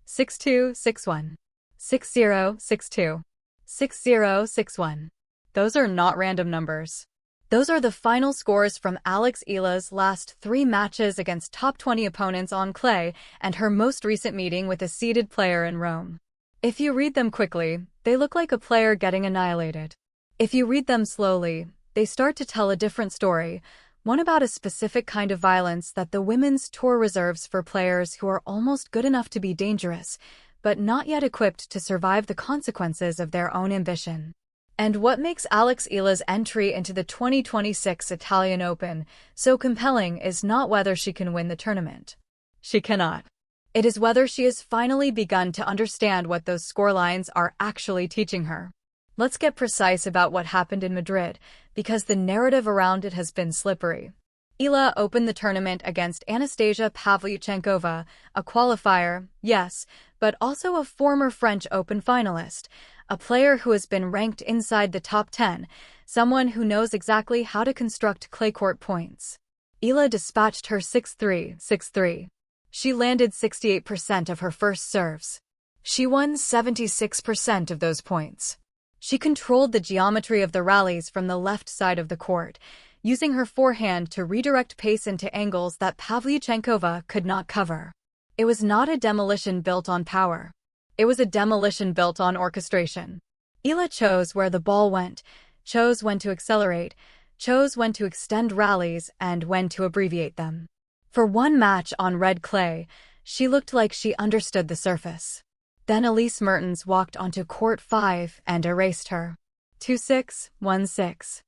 6-2, 6-1. 6-0, 6-2. 6-0, 6-1. Those are not random numbers. Those are the final scores from Alex Eala's last 3 matches against top 20 opponents on clay and her most recent meeting with a seeded player in Rome. If you read them quickly, they look like a player getting annihilated. If you read them slowly, they start to tell a different story, one about a specific kind of violence that the women's tour reserves for players who are almost good enough to be dangerous, but not yet equipped to survive the consequences of their own ambition. And what makes Alex Eala's entry into the 2026 Italian Open so compelling is not whether she can win the tournament. She cannot. It is whether she has finally begun to understand what those scorelines are actually teaching her. Let's get precise about what happened in Madrid, because the narrative around it has been slippery. Eala opened the tournament against Anastasia Pavlyuchenkova, a qualifier, yes, but also a former French Open finalist, a player who has been ranked inside the top 10, someone who knows exactly how to construct clay court points. Eala dispatched her 6-3, 6-3. She landed 68% of her first serves. She won 76% of those points. She controlled the geometry of the rallies from the left side of the court, using her forehand to redirect pace into angles that Pavlyuchenkova could not cover. It was not a demolition built on power. It was a demolition built on orchestration. Eala chose where the ball went, chose when to accelerate, chose when to extend rallies and when to abbreviate them. For one match on red clay, she looked like she understood the surface. Then Elise Mertens walked onto court 5 and erased her. 2-6, 1-6.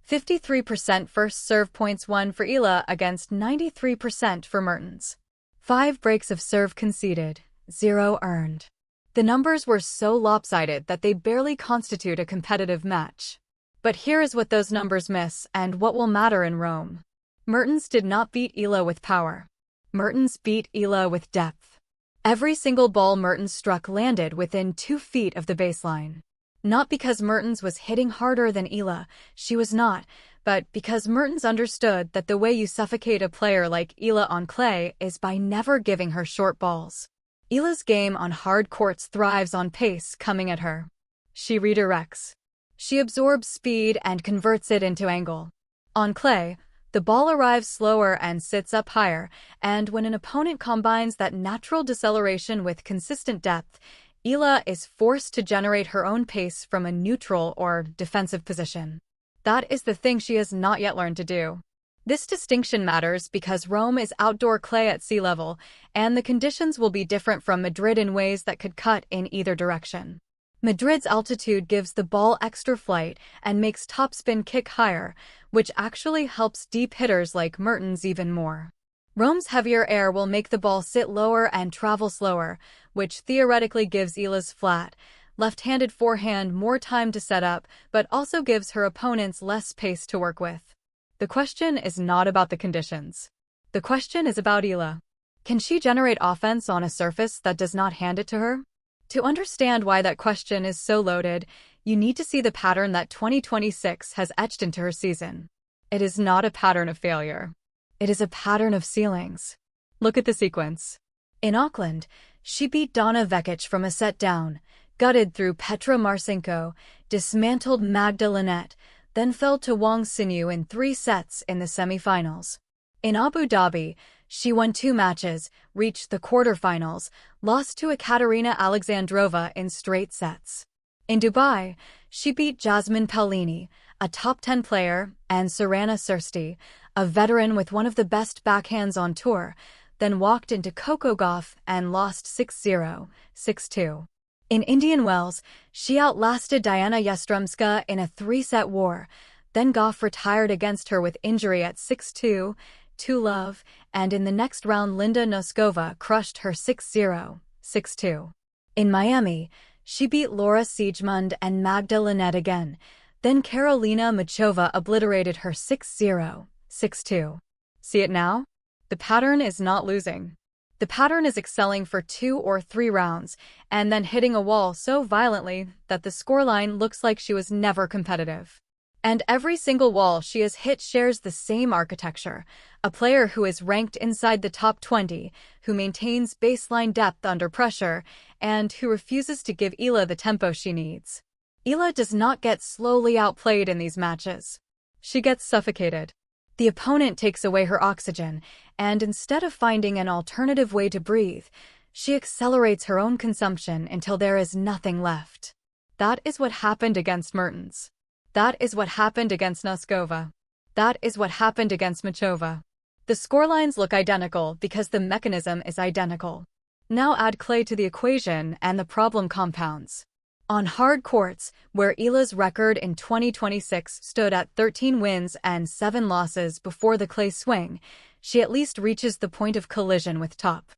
53% first serve points won for Eala against 93% for Mertens. 5 breaks of serve conceded, 0 earned. The numbers were so lopsided that they barely constitute a competitive match. But here is what those numbers miss and what will matter in Rome. Mertens did not beat Eala with power. Mertens beat Eala with depth. Every single ball Mertens struck landed within 2 feet of the baseline. Not because Mertens was hitting harder than Eala, she was not, but because Mertens understood that the way you suffocate a player like Eala on clay is by never giving her short balls. Eala's game on hard courts thrives on pace coming at her. She redirects. She absorbs speed and converts it into angle. On clay, the ball arrives slower and sits up higher, and when an opponent combines that natural deceleration with consistent depth, Eala is forced to generate her own pace from a neutral or defensive position. That is the thing she has not yet learned to do. This distinction matters because Rome is outdoor clay at sea level, and the conditions will be different from Madrid in ways that could cut in either direction. Madrid's altitude gives the ball extra flight and makes topspin kick higher, which actually helps deep hitters like Mertens even more. Rome's heavier air will make the ball sit lower and travel slower, which theoretically gives Eala's flat, left-handed forehand more time to set up, but also gives her opponents less pace to work with. The question is not about the conditions. The question is about Eala. Can she generate offense on a surface that does not hand it to her? To understand why that question is so loaded, you need to see the pattern that 2026 has etched into her season. It is not a pattern of failure. It is a pattern of ceilings. Look at the sequence. In Auckland, she beat Donna Vekic from a set down, gutted through Petra Marcinko, dismantled Magda Linette, then fell to Wang Xinyu in 3 sets in the semifinals. In Abu Dhabi, she won 2 matches, reached the quarterfinals, lost to Ekaterina Alexandrova in straight sets. In Dubai, she beat Jasmine Paolini, a top 10 player, and Sorana Cîrstea, a veteran with one of the best backhands on tour, then walked into Coco Gauff and lost 6-0, 6-2. In Indian Wells, she outlasted Diana Yastremska in a 3-set war, then Gauff retired against her with injury at 6-2, 2-love, and in the next round Linda Noskova crushed her 6-0, 6-2. In Miami, she beat Laura Siegemund and Magda Linette again, then Karolina Machova obliterated her 6-0, 6-2. See it now? The pattern is not losing. The pattern is excelling for 2 or 3 rounds, and then hitting a wall so violently that the scoreline looks like she was never competitive. And every single wall she has hit shares the same architecture, a player who is ranked inside the top 20, who maintains baseline depth under pressure, and who refuses to give Eala the tempo she needs. Eala does not get slowly outplayed in these matches. She gets suffocated. The opponent takes away her oxygen, and instead of finding an alternative way to breathe, she accelerates her own consumption until there is nothing left. That is what happened against Mertens. That is what happened against Noskova. That is what happened against Machova. The scorelines look identical because the mechanism is identical. Now add clay to the equation and the problem compounds. On hard courts, where Eala's record in 2026 stood at 13 wins and 7 losses before the clay swing, she at least reaches the point of collision with top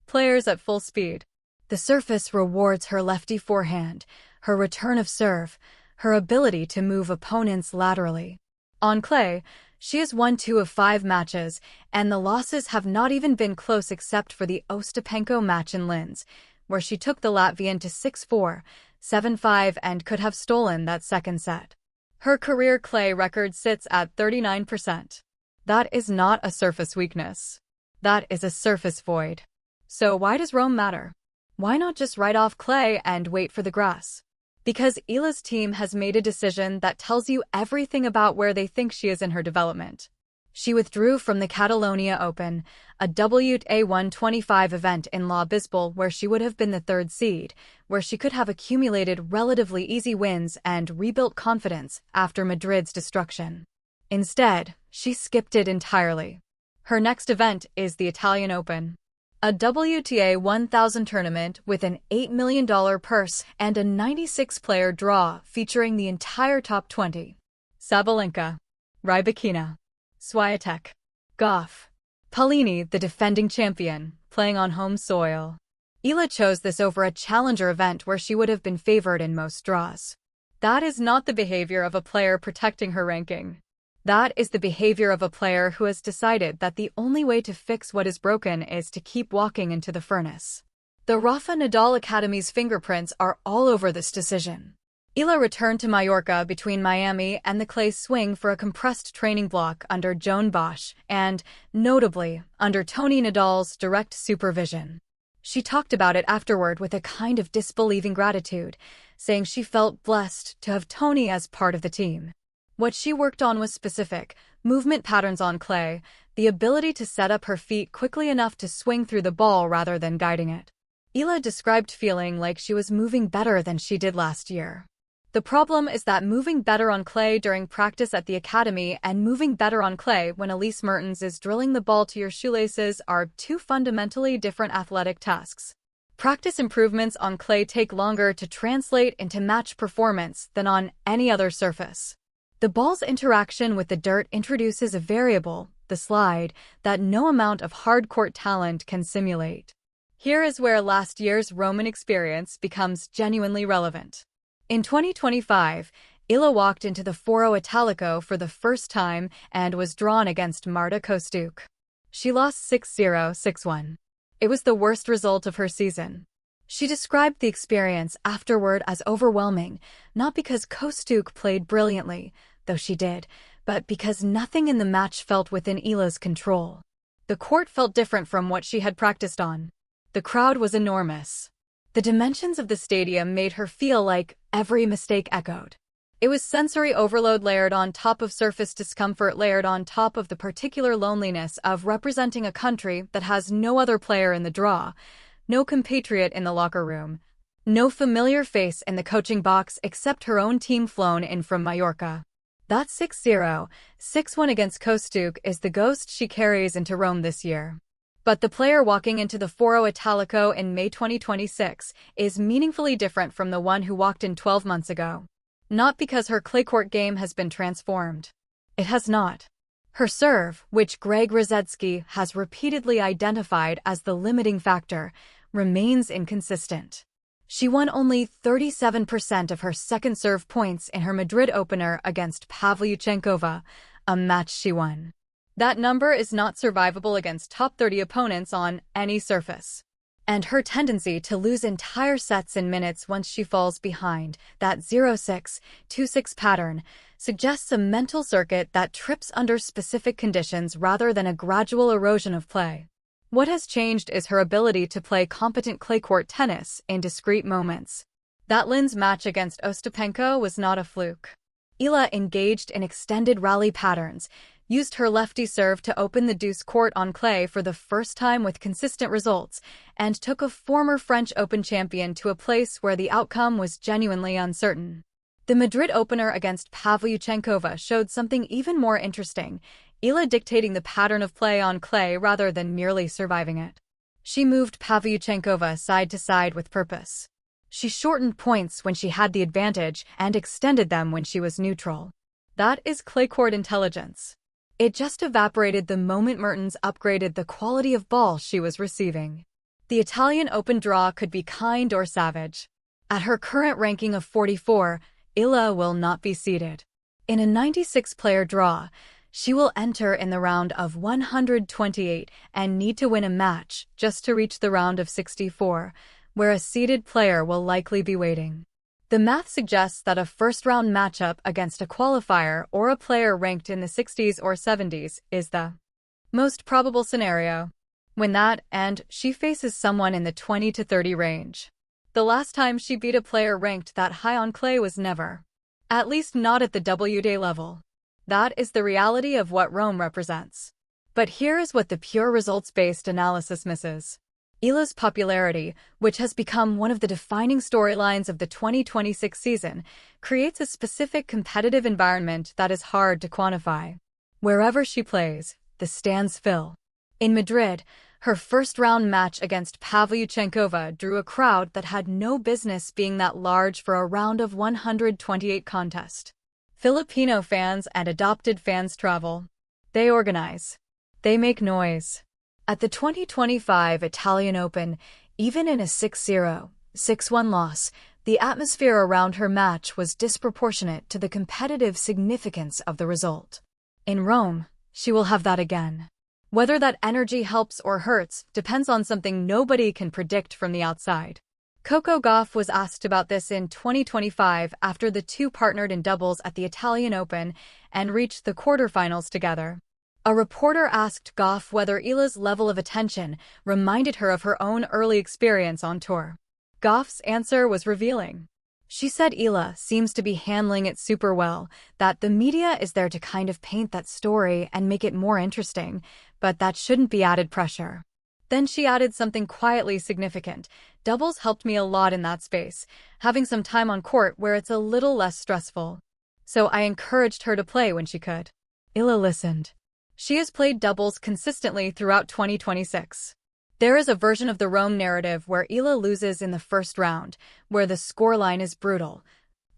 players at full speed. The surface rewards her lefty forehand, her return of serve, her ability to move opponents laterally. On clay, she has won 2 of 5 matches, and the losses have not even been close except for the Ostapenko match in Linz, where she took the Latvian to 6-4, 7-5 and could have stolen that second set. Her career clay record sits at 39%. That is not a surface weakness. That is a surface void. So why does Rome matter? Why not just write off clay and wait for the grass? Because Eala's team has made a decision that tells you everything about where they think she is in her development. She withdrew from the Catalonia Open, a WTA 125 event in La Bisbal where she would have been the 3rd seed, where she could have accumulated relatively easy wins and rebuilt confidence after Madrid's destruction. Instead, she skipped it entirely. Her next event is the Italian Open, a WTA 1000 tournament with an $8 million purse and a 96-player draw featuring the entire top 20. Sabalenka, Rybakina, Swiatek, Goff, Paulini, the defending champion, playing on home soil. Eala chose this over a challenger event where she would have been favored in most draws. That is not the behavior of a player protecting her ranking. That is the behavior of a player who has decided that the only way to fix what is broken is to keep walking into the furnace. The Rafa Nadal Academy's fingerprints are all over this decision. Eala returned to Mallorca between Miami and the clay swing for a compressed training block under Joan Bosch and, notably, under Tony Nadal's direct supervision. She talked about it afterward with a kind of disbelieving gratitude, saying she felt blessed to have Tony as part of the team. What she worked on was specific, movement patterns on clay, the ability to set up her feet quickly enough to swing through the ball rather than guiding it. Eala described feeling like she was moving better than she did last year. The problem is that moving better on clay during practice at the academy and moving better on clay when Elise Mertens is drilling the ball to your shoelaces are 2 fundamentally different athletic tasks. Practice improvements on clay take longer to translate into match performance than on any other surface. The ball's interaction with the dirt introduces a variable, the slide, that no amount of hard-court talent can simulate. Here is where last year's Roman experience becomes genuinely relevant. In 2025, Eala walked into the Foro Italico for the first time and was drawn against Marta Kostyuk. She lost 6-0, 6-1. It was the worst result of her season. She described the experience afterward as overwhelming, not because Kostyuk played brilliantly, though she did, but because nothing in the match felt within Eala's control. The court felt different from what she had practiced on. The crowd was enormous. The dimensions of the stadium made her feel like every mistake echoed. It was sensory overload layered on top of surface discomfort layered on top of the particular loneliness of representing a country that has no other player in the draw, no compatriot in the locker room, no familiar face in the coaching box except her own team flown in from Mallorca. That 6-0, 6-1 against Kostyuk is the ghost she carries into Rome this year. But the player walking into the Foro Italico in May 2026 is meaningfully different from the one who walked in 12 months ago. Not because her clay court game has been transformed. It has not. Her serve, which Greg Rosetsky has repeatedly identified as the limiting factor, remains inconsistent. She won only 37% of her second serve points in her Madrid opener against Pavlyuchenkova, a match she won. That number is not survivable against top 30 opponents on any surface. and her tendency to lose entire sets in minutes once she falls behind, that 0-6, 2-6 pattern, suggests a mental circuit that trips under specific conditions rather than a gradual erosion of play. What has changed is her ability to play competent clay court tennis in discrete moments. That Lin's match against Ostapenko was not a fluke. Eala engaged in extended rally patterns, used her lefty serve to open the deuce court on clay for the first time with consistent results, and took a former French Open champion to a place where the outcome was genuinely uncertain. The Madrid opener against Pavlyuchenkova showed something even more interesting, Eala dictating the pattern of play on clay rather than merely surviving it. She moved Pavlyuchenkova side to side with purpose. She shortened points when she had the advantage and extended them when she was neutral. That is clay court intelligence. It just evaporated the moment Mertens upgraded the quality of ball she was receiving. The Italian Open draw could be kind or savage. At her current ranking of 44, Eala will not be seeded. In a 96-player draw, she will enter in the round of 128 and need to win a match just to reach the round of 64, where a seeded player will likely be waiting. The math suggests that a first-round matchup against a qualifier or a player ranked in the 60s or 70s is the most probable scenario. When that, and she faces someone in the 20 to 30 range. The last time she beat a player ranked that high on clay was never. At least not at the WTA level. That is the reality of what Rome represents. But here is what the pure results-based analysis misses. Eala's popularity, which has become one of the defining storylines of the 2026 season, creates a specific competitive environment that is hard to quantify. Wherever she plays, the stands fill. In Madrid, her first-round match against Pavlyuchenkova drew a crowd that had no business being that large for a round of 128 contest. Filipino fans and adopted fans travel. They organize. They make noise. At the 2025 Italian Open, even in a 6-0, 6-1 loss, the atmosphere around her match was disproportionate to the competitive significance of the result. In Rome, she will have that again. Whether that energy helps or hurts depends on something nobody can predict from the outside. Coco Gauff was asked about this in 2025 after the two partnered in doubles at the Italian Open and reached the quarterfinals together. A reporter asked Gauff whether Eala's level of attention reminded her of her own early experience on tour. Gauff's answer was revealing. She said Eala seems to be handling it super well, that the media is there to kind of paint that story and make it more interesting, but that shouldn't be added pressure. Then she added something quietly significant. Doubles helped me a lot in that space, having some time on court where it's a little less stressful. So I encouraged her to play when she could. Eala listened. She has played doubles consistently throughout 2026. There is a version of the Rome narrative where Eala loses in the first round, where the scoreline is brutal,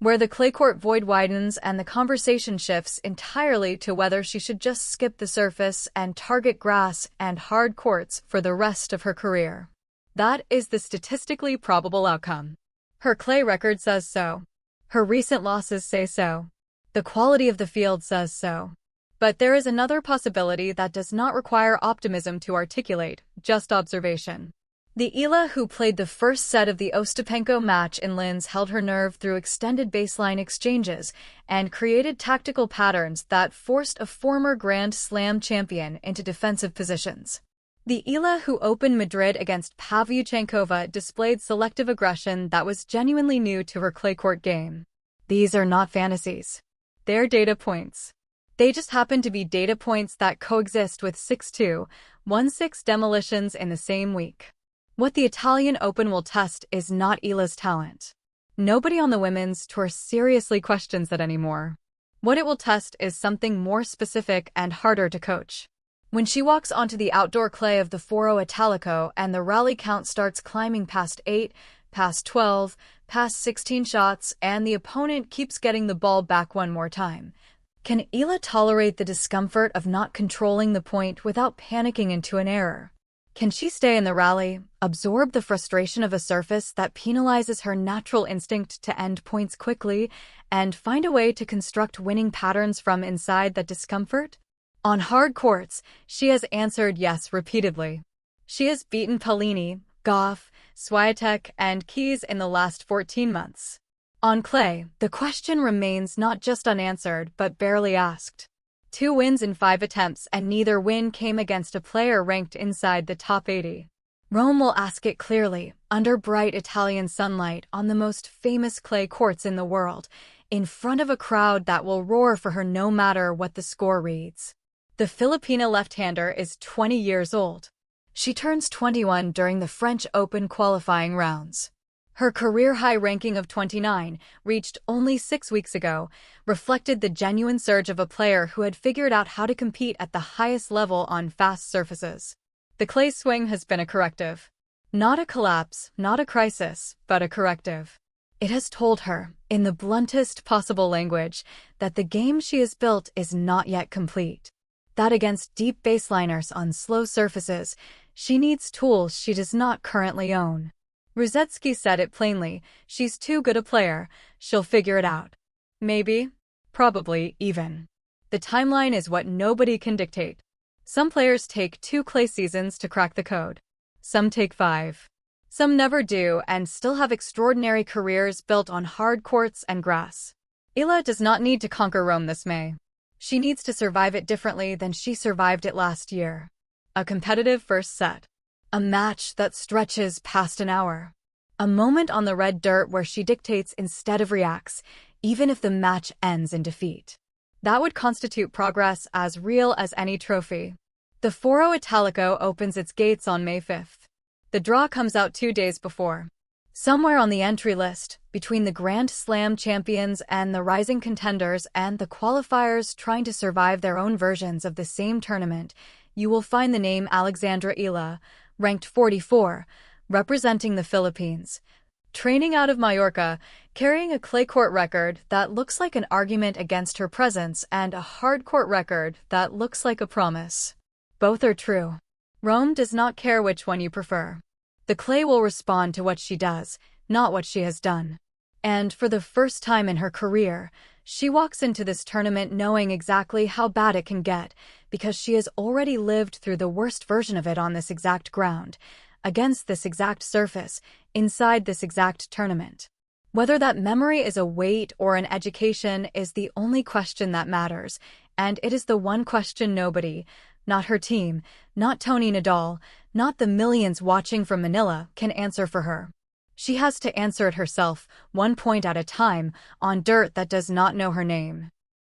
where the clay court void widens and the conversation shifts entirely to whether she should just skip the surface and target grass and hard courts for the rest of her career. That is the statistically probable outcome. Her clay record says so. Her recent losses say so. The quality of the field says so. But there is another possibility that does not require optimism to articulate, just observation. The Eala who played the first set of the Ostapenko match in Linz held her nerve through extended baseline exchanges and created tactical patterns that forced a former Grand Slam champion into defensive positions. The Eala who opened Madrid against Pavlyuchenkova displayed selective aggression that was genuinely new to her clay court game. These are not fantasies. They're data points. They just happen to be data points that coexist with 6-2, 1-6 demolitions in the same week. What the Italian Open will test is not Eala's talent. Nobody on the women's tour seriously questions that anymore. What it will test is something more specific and harder to coach. When she walks onto the outdoor clay of the Foro Italico and the rally count starts climbing past 8, past 12, past 16 shots, and the opponent keeps getting the ball back one more time. Can Eala tolerate the discomfort of not controlling the point without panicking into an error? Can she stay in the rally, absorb the frustration of a surface that penalizes her natural instinct to end points quickly, and find a way to construct winning patterns from inside that discomfort? On hard courts, she has answered yes repeatedly. She has beaten Paolini, Goff, Swiatek, and Keys in the last 14 months. On clay, the question remains not just unanswered but barely asked. 2 wins in 5 attempts, and neither win came against a player ranked inside the top 80. Rome will ask it clearly, under bright Italian sunlight on the most famous clay courts in the world, in front of a crowd that will roar for her no matter what the score reads. The Filipina left-hander is 20 years old. She turns 21 during the French Open qualifying rounds. Her career-high ranking of 29, reached only 6 weeks ago, reflected the genuine surge of a player who had figured out how to compete at the highest level on fast surfaces. The clay swing has been a corrective. Not a collapse, not a crisis, but a corrective. It has told her, in the bluntest possible language, that the game she has built is not yet complete. That against deep baseliners on slow surfaces, she needs tools she does not currently own. Ruzetsky said it plainly, she's too good a player, she'll figure it out. Maybe. Probably, even. The timeline is what nobody can dictate. Some players take 2 clay seasons to crack the code. Some take 5. Some never do and still have extraordinary careers built on hard courts and grass. Eala does not need to conquer Rome this May. She needs to survive it differently than she survived it last year. A competitive first set. A match that stretches past an hour. A moment on the red dirt where she dictates instead of reacts, even if the match ends in defeat. That would constitute progress as real as any trophy. The Foro Italico opens its gates on May 5th. The draw comes out 2 days before. Somewhere on the entry list, between the Grand Slam champions and the rising contenders and the qualifiers trying to survive their own versions of the same tournament, you will find the name Alex Eala, ranked 44, representing the Philippines. Training out of Mallorca, carrying a clay court record that looks like an argument against her presence and a hard court record that looks like a promise. Both are true. Rome does not care which one you prefer. The clay will respond to what she does, not what she has done. And for the first time in her career, she walks into this tournament knowing exactly how bad it can get, because she has already lived through the worst version of it on this exact ground, against this exact surface, inside this exact tournament. Whether that memory is a weight or an education is the only question that matters, and it is the one question nobody, not her team, not Tony Nadal, not the millions watching from Manila, can answer for her. She has to answer it herself, 1 point at a time, on dirt that does not know her name.